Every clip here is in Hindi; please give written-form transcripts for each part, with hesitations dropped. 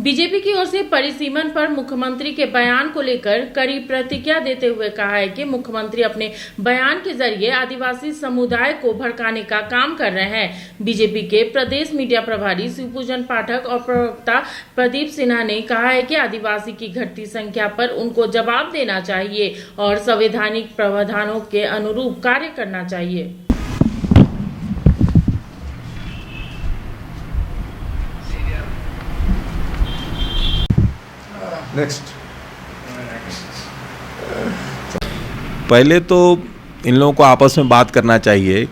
बीजेपी की ओर से परिसीमन पर मुख्यमंत्री के बयान को लेकर कड़ी प्रतिक्रिया देते हुए कहा है कि मुख्यमंत्री अपने बयान के जरिए आदिवासी समुदाय को भड़काने का काम कर रहे हैं। बीजेपी के प्रदेश मीडिया प्रभारी शिवपूजन पाठक और प्रवक्ता प्रदीप सिन्हा ने कहा है कि आदिवासी की घटती संख्या पर उनको जवाब देना चाहिए और संवैधानिक प्रावधानों के अनुरूप कार्य करना चाहिए। नेक्स्ट। पहले तो इन लोगों को आपस में बात करना चाहिए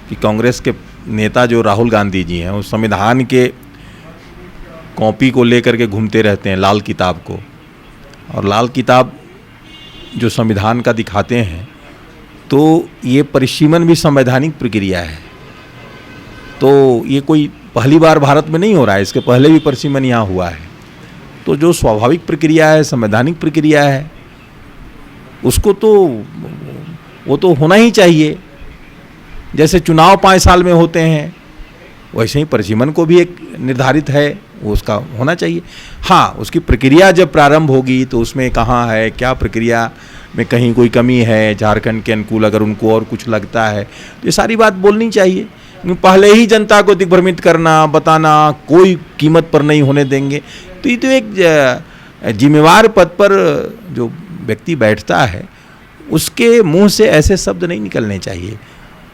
कि कांग्रेस के नेता जो राहुल गांधी जी हैं, वो संविधान के कॉपी को लेकर के घूमते रहते हैं, लाल किताब को, और लाल किताब जो संविधान का दिखाते हैं, तो ये परिसीमन भी संवैधानिक प्रक्रिया है। तो ये कोई पहली बार भारत में नहीं हो रहा है, इसके पहले भी परिसीमन यहाँ हुआ है। तो जो स्वाभाविक प्रक्रिया है, संवैधानिक प्रक्रिया है, उसको तो वो तो होना ही चाहिए। जैसे चुनाव 5 साल में होते हैं, वैसे ही परिसीमन को भी एक निर्धारित है, वो उसका होना चाहिए। हाँ, उसकी प्रक्रिया जब प्रारंभ होगी तो उसमें कहाँ है, क्या प्रक्रिया में कहीं कोई कमी है, झारखंड के अनुकूल अगर उनको और कुछ लगता है तो ये सारी बात बोलनी चाहिए। पहले ही जनता को दिग्भ्रमित करना, बताना कोई कीमत पर नहीं होने देंगे, तो ये तो एक जिम्मेवार पद पर जो व्यक्ति बैठता है उसके मुंह से ऐसे शब्द नहीं निकलने चाहिए।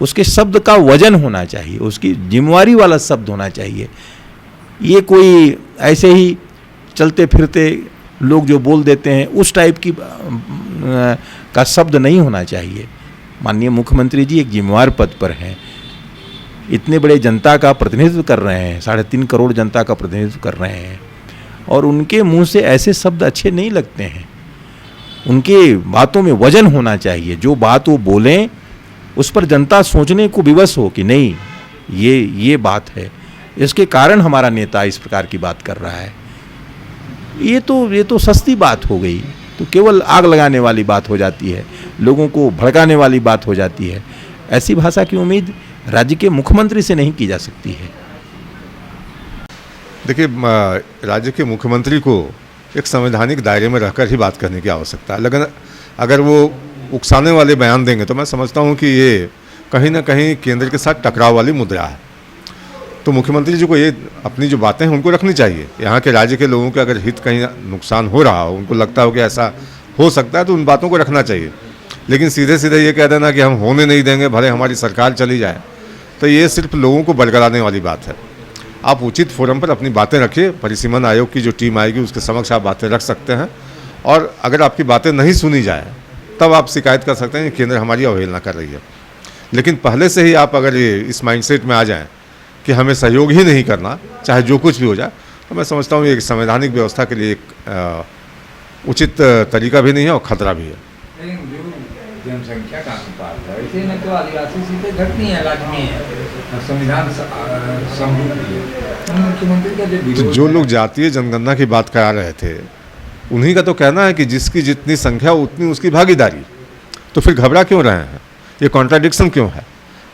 उसके शब्द का वजन होना चाहिए, उसकी जिम्मेवारी वाला शब्द होना चाहिए। ये कोई ऐसे ही चलते फिरते लोग जो बोल देते हैं उस टाइप की का शब्द नहीं होना चाहिए। माननीय मुख्यमंत्री जी एक जिम्मेवार पद पर हैं, इतने बड़े जनता का प्रतिनिधित्व कर रहे हैं, 3.5 करोड़ जनता का प्रतिनिधित्व कर रहे हैं, और उनके मुंह से ऐसे शब्द अच्छे नहीं लगते हैं। उनके बातों में वजन होना चाहिए। जो बात वो बोलें उस पर जनता सोचने को विवश हो कि नहीं, ये बात है, इसके कारण हमारा नेता इस प्रकार की बात कर रहा है। ये तो सस्ती बात हो गई, तो केवल आग लगाने वाली बात हो जाती है, लोगों को भड़काने वाली बात हो जाती है। ऐसी भाषा की उम्मीद राज्य के मुख्यमंत्री से नहीं की जा सकती है। देखिए, राज्य के मुख्यमंत्री को एक संवैधानिक दायरे में रहकर ही बात करने की आवश्यकता है। लेकिन अगर वो उकसाने वाले बयान देंगे तो मैं समझता हूँ कि ये कहीं ना कहीं केंद्र के साथ टकराव वाली मुद्रा है। तो मुख्यमंत्री जी को ये अपनी जो बातें हैं उनको रखनी चाहिए। यहाँ के राज्य के लोगों के अगर हित कहीं नुकसान हो रहा हो, उनको लगता हो कि ऐसा हो सकता है, तो उन बातों को रखना चाहिए। लेकिन सीधे सीधे ये कह देना कि हम होने नहीं देंगे भले हमारी सरकार चली जाए, तो ये सिर्फ लोगों को बरगलाने वाली बात है। आप उचित फोरम पर अपनी बातें रखिए, परिसीमन आयोग की जो टीम आएगी उसके समक्ष आप बातें रख सकते हैं, और अगर आपकी बातें नहीं सुनी जाए तब आप शिकायत कर सकते हैं कि केंद्र हमारी अवहेलना कर रही है। लेकिन पहले से ही आप अगर ये इस माइंडसेट में आ जाएं कि हमें सहयोग ही नहीं करना, चाहे जो कुछ भी हो जाए, तो मैं समझता हूँ ये एक संवैधानिक व्यवस्था के लिए एक उचित तरीका भी नहीं है और खतरा भी है। जनसंख्या का अनुपात है, ऐसे में तो आदिवासी सीटें घटनी है राज्य में, संविधान मुख्यमंत्री का तो जो लोग जातीय जनगणना की बात करा रहे थे, उन्हीं का तो कहना है कि जिसकी जितनी संख्या उतनी उसकी भागीदारी। तो फिर घबरा क्यों रहे हैं, ये कॉन्ट्राडिक्शन क्यों है?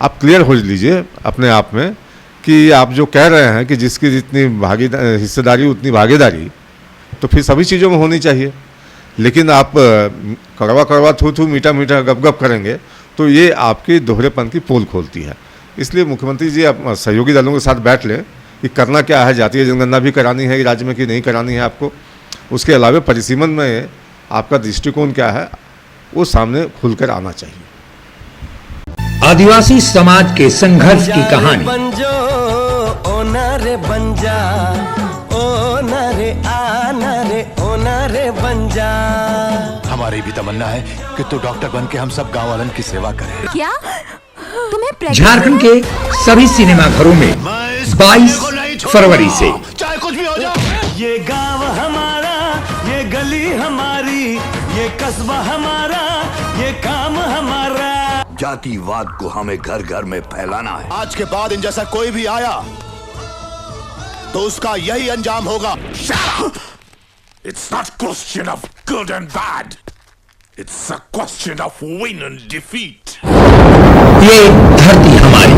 आप क्लियर हो लीजिए अपने आप में कि आप जो कह रहे हैं कि जिसकी जितनी हिस्सेदारी उतनी भागीदारी, तो फिर सभी चीज़ों में होनी चाहिए। लेकिन आप कड़वा कड़वा थू थू मीठा मीठा गप गप करेंगे तो ये आपकी दोहरेपन की पोल खोलती है। इसलिए मुख्यमंत्री जी आप सहयोगी दलों के साथ बैठ लें कि करना क्या है, जातीय जनगणना भी करानी है राज्य में कि नहीं करानी है आपको, उसके अलावा परिसीमन में आपका दृष्टिकोण क्या है वो सामने खुलकर आना चाहिए। आदिवासी समाज के संघर्ष की कहानी। हमारी भी तमन्ना है कि तू डॉक्टर बन के हम सब गाँव वालों की सेवा करे। क्या तुम्हें झारखंड के सभी सिनेमा घरों में 22 फरवरी से चाहे कुछ भी हो जाए, ये गांव हमारा, ये गली हमारी, ये कस्बा हमारा, ये काम हमारा। जातिवाद को हमें घर घर में फैलाना है। आज के बाद इन जैसा कोई भी आया तो उसका यही अंजाम होगा। It's not a question of good and bad. It's a question of win and defeat. ये धरती हमारी।